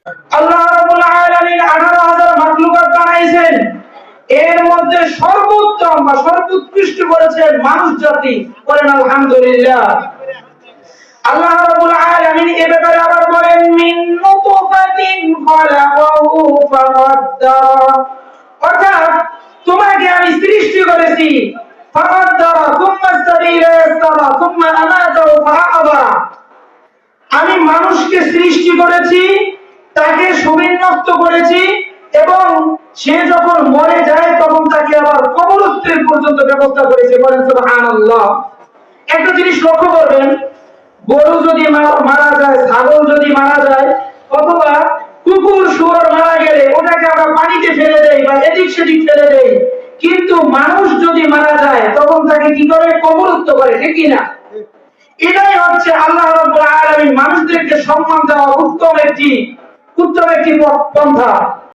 আল্লাহ রাব্বুল আলামিন 18,000 মাখলুকাত বানাইছেন, এর মধ্যে সর্বোত্তম বা সর্বোৎকৃষ্ট করেছেন মানুষ জাতি। বলেন আলহামদুলিল্লাহ। আল্লাহ রাব্বুল আলামিন এ ব্যাপারে আবার বলেন মিন নুতফাতিন খালাকাহু ফাকাদ্দারা, অর্থাৎ তোমাকে আমি সৃষ্টি করেছি ফাকাদ্দারা সুম্মা সাবিলা ইয়াসসারা সুম্মা আমাতাহু ফাআকবারা, আমি মানুষকে সৃষ্টি করেছি, তাকে সুবিন্যস্ত করেছি এবং সে যখন মরে যায় তখন তাকে আবার কবরস্থের পর্যন্ত ব্যবস্থা করেছে। বলেন সুবহানাল্লাহ। একটা জিনিস লক্ষ্য করবেন, গরু যদি মারা যায়, ছাগল যদি মারা যায়, অথবা কুকুর শুয়োর মারা গেলে ওটাকে আমরা পানিতে ফেলে দেই বা এদিক সেদিক ফেলে দেই, কিন্তু মানুষ যদি মারা যায় তখন তাকে কি করে? কবরস্থ করে, ঠিক কি না? এটাই হচ্ছে আল্লাহ রাব্বুল আলামিন মানুষদেরকে সম্মান দেওয়া উত্তম একটি পন্থা।